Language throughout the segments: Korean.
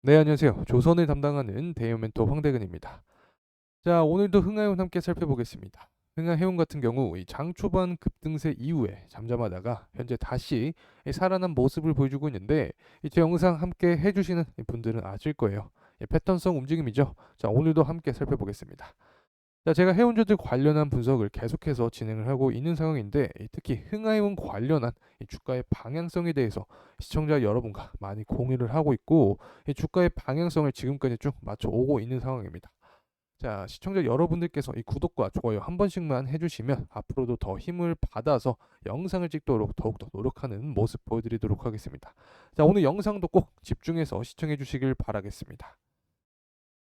네, 안녕하세요. 조선을 담당하는 대형 멘토 황대근입니다. 자, 오늘도 흥하해운 함께 살펴보겠습니다. 흥하해운 같은 경우 이 장 초반 급등세 이후에 잠잠하다가 현재 다시 이 살아난 모습을 보여주고 있는데 제 영상 함께 해주시는 분들은 아실 거예요. 패턴성 움직임이죠. 자, 오늘도 함께 살펴보겠습니다. 자, 제가 해운주들 관련한 분석을 계속해서 진행을 하고 있는 상황인데 특히 흥하해운 관련한 이 주가의 방향성에 대해서 시청자 여러분과 많이 공유를 하고 있고 이 주가의 방향성을 지금까지 쭉 맞춰오고 있는 상황입니다. 자, 시청자 여러분들께서 이 구독과 좋아요 한 번씩만 해주시면 앞으로도 더 힘을 받아서 영상을 찍도록 더욱더 노력하는 모습 보여드리도록 하겠습니다. 자, 오늘 영상도 꼭 집중해서 시청해 주시길 바라겠습니다.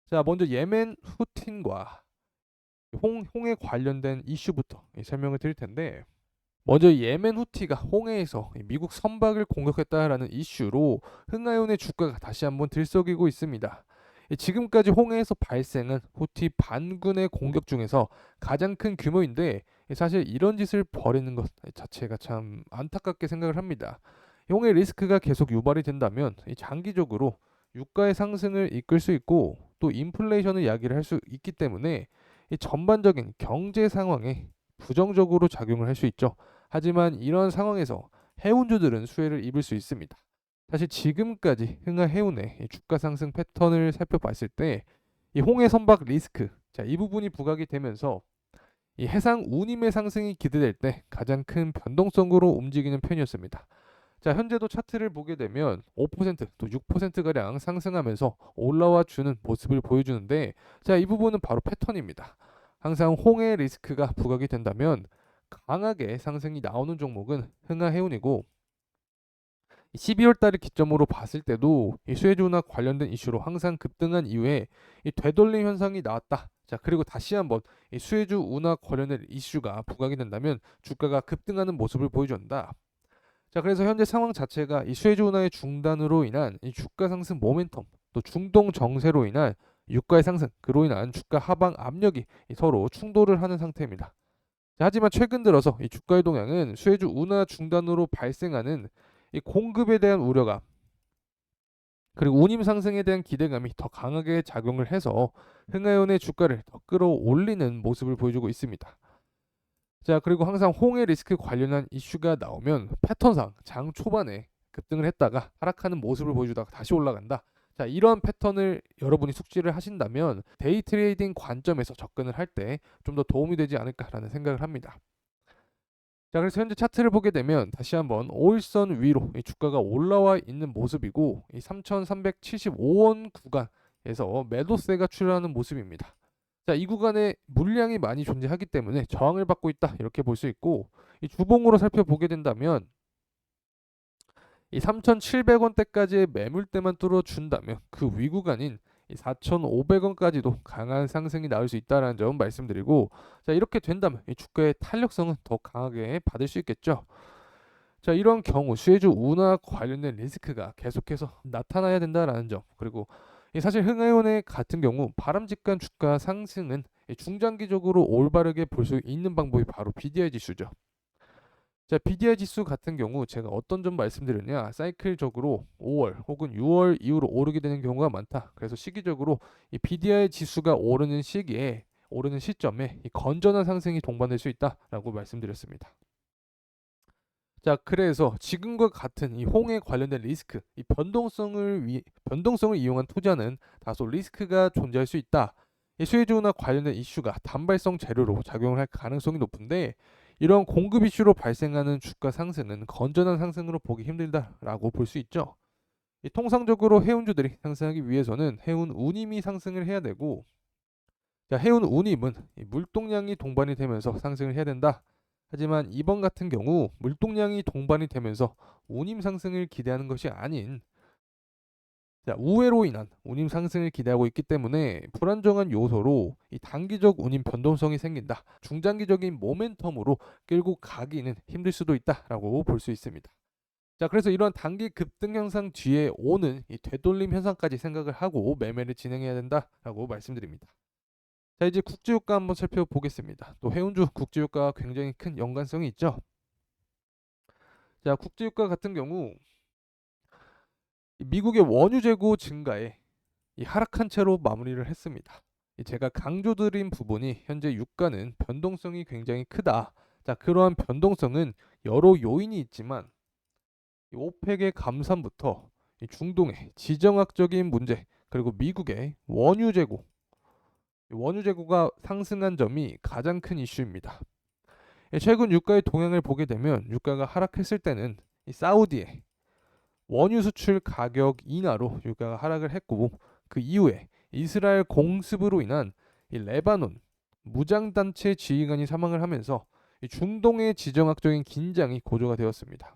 자, 먼저 예멘 후틴과 홍해 관련된 이슈부터 설명을 드릴 텐데, 먼저 예멘 후티가 홍해에서 미국 선박을 공격했다라는 이슈로 흥하해운의 주가가 다시 한번 들썩이고 있습니다. 지금까지 홍해에서 발생한 후티 반군의 공격 중에서 가장 큰 규모인데 사실 이런 짓을 벌이는 것 자체가 참 안타깝게 생각을 합니다. 홍해 리스크가 계속 유발이 된다면 장기적으로 유가의 상승을 이끌 수 있고 또 인플레이션을 야기를 할 수 있기 때문에 이 전반적인 경제 상황에 부정적으로 작용을 할 수 있죠. 하지만 이런 상황에서 해운주들은 수혜를 입을 수 있습니다. 사실 지금까지 흥하해운의 주가 상승 패턴을 살펴봤을 때 이 홍해 선박 리스크, 자, 이 부분이 부각이 되면서 이 해상 운임의 상승이 기대될 때 가장 큰 변동성으로 움직이는 편이었습니다. 자, 현재도 차트를 보게 되면 5%또 6%가량 상승하면서 올라와 주는 모습을 보여주는데, 자, 이 부분은 바로 패턴입니다. 항상 홍해 리스크가 부각이 된다면 강하게 상승이 나오는 종목은 흥하해운이고, 12월 달을 기점으로 봤을 때도 이 수혜주 운하 관련된 이슈로 항상 급등한 이후에 이 되돌림 현상이 나왔다. 자, 그리고 다시 한번 이 수혜주 운하 관련된 이슈가 부각이 된다면 주가가 급등하는 모습을 보여준다. 자, 그래서 현재 상황 자체가 이 수혜주 운하의 중단으로 인한 이 주가 상승 모멘텀, 또 중동 정세로 인한 유가의 상승, 그로 인한 주가 하방 압력이 서로 충돌을 하는 상태입니다. 자, 하지만 최근 들어서 이 주가의 동향은 수혜주 운하 중단으로 발생하는 이 공급에 대한 우려감, 그리고 운임 상승에 대한 기대감이 더 강하게 작용을 해서 흥하해운의 주가를 더 끌어올리는 모습을 보여주고 있습니다. 자, 그리고 항상 홍해 리스크 관련한 이슈가 나오면 패턴상 장 초반에 급등을 했다가 하락하는 모습을 보여주다가 다시 올라간다. 자, 이런 패턴을 여러분이 숙지를 하신다면 데이 트레이딩 관점에서 접근을 할 때 좀 더 도움이 되지 않을까라는 생각을 합니다. 자, 그래서 현재 차트를 보게 되면 다시 한번 5일선 위로 이 주가가 올라와 있는 모습이고 이 3,375원 구간에서 매도세가 출현하는 모습입니다. 자, 이 구간에 물량이 많이 존재하기 때문에 저항을 받고 있다 이렇게 볼 수 있고, 이 주봉으로 살펴보게 된다면 이 3,700원대까지의 매물대만 뚫어준다면 그 위 구간인 이 4,500원까지도 강한 상승이 나올 수 있다는 점 말씀드리고, 자, 이렇게 된다면 이 주가의 탄력성은 더 강하게 받을 수 있겠죠. 자, 이런 경우 수혜주 운하 관련된 리스크가 계속해서 나타나야 된다라는 점, 그리고 사실 흥하해운의 같은 경우 바람직한 주가 상승은 중장기적으로 올바르게 볼 수 있는 방법이 바로 BDI 지수죠. 자, BDI 지수 같은 경우 제가 어떤 점 말씀드렸냐, 사이클적으로 5월 혹은 6월 이후로 오르게 되는 경우가 많다. 그래서 시기적으로 이 BDI 지수가 오르는 시기에, 오르는 시점에 이 건전한 상승이 동반될 수 있다라고 말씀드렸습니다. 자, 그래서 지금과 같은 이 홍해 관련된 리스크, 이 변동성을 이용한 투자는 다소 리스크가 존재할 수 있다. 이 수혜주나 관련된 이슈가 단발성 재료로 작용을 할 가능성이 높은데, 이런 공급 이슈로 발생하는 주가 상승은 건전한 상승으로 보기 힘들다라고 볼 수 있죠. 이 통상적으로 해운주들이 상승하기 위해서는 해운 운임이 상승을 해야 되고, 자, 해운 운임은 이 물동량이 동반이 되면서 상승을 해야 된다. 하지만 이번 같은 경우 물동량이 동반이 되면서 운임 상승을 기대하는 것이 아닌, 자, 우회로 인한 운임 상승을 기대하고 있기 때문에 불안정한 요소로 이 단기적 운임 변동성이 생긴다. 중장기적인 모멘텀으로 끌고 가기는 힘들 수도 있다라고 볼 수 있습니다. 자, 그래서 이런 단기 급등 현상 뒤에 오는 이 되돌림 현상까지 생각을 하고 매매를 진행해야 된다라고 말씀드립니다. 자, 이제 국제유가 한번 살펴보겠습니다. 또 해운주 국제유가와 굉장히 큰 연관성이 있죠. 자, 국제유가 같은 경우 미국의 원유 재고 증가에 이 하락한 채로 마무리를 했습니다. 제가 강조드린 부분이 현재 유가는 변동성이 굉장히 크다. 자, 그러한 변동성은 여러 요인이 있지만 이 오펙의 감산부터 이 중동의 지정학적인 문제, 그리고 미국의 원유 재고, 원유 재고가 상승한 점이 가장 큰 이슈입니다. 최근 유가의 동향을 보게 되면 유가가 하락했을 때는 이 사우디의 원유 수출 가격 인하로 유가가 하락을 했고, 그 이후에 이스라엘 공습으로 인한 이 레바논 무장단체 지휘관이 사망을 하면서 이 중동의 지정학적인 긴장이 고조가 되었습니다.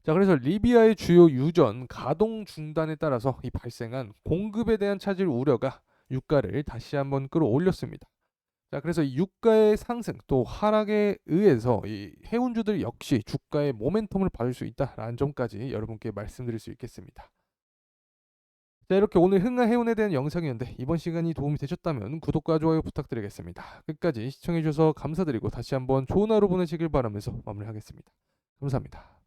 자, 그래서 리비아의 주요 유전 가동 중단에 따라서 이 발생한 공급에 대한 차질 우려가 유가를 다시 한번 끌어올렸습니다. 자, 그래서 이 유가의 상승 또 하락에 의해서 이 해운주들 역시 주가의 모멘텀을 받을 수 있다라는 점까지 여러분께 말씀드릴 수 있겠습니다. 자, 이렇게 오늘 흥하해운에 대한 영상이었는데 이번 시간이 도움이 되셨다면 구독과 좋아요 부탁드리겠습니다. 끝까지 시청해주셔서 감사드리고 다시 한번 좋은 하루 보내시길 바라면서 마무리하겠습니다. 감사합니다.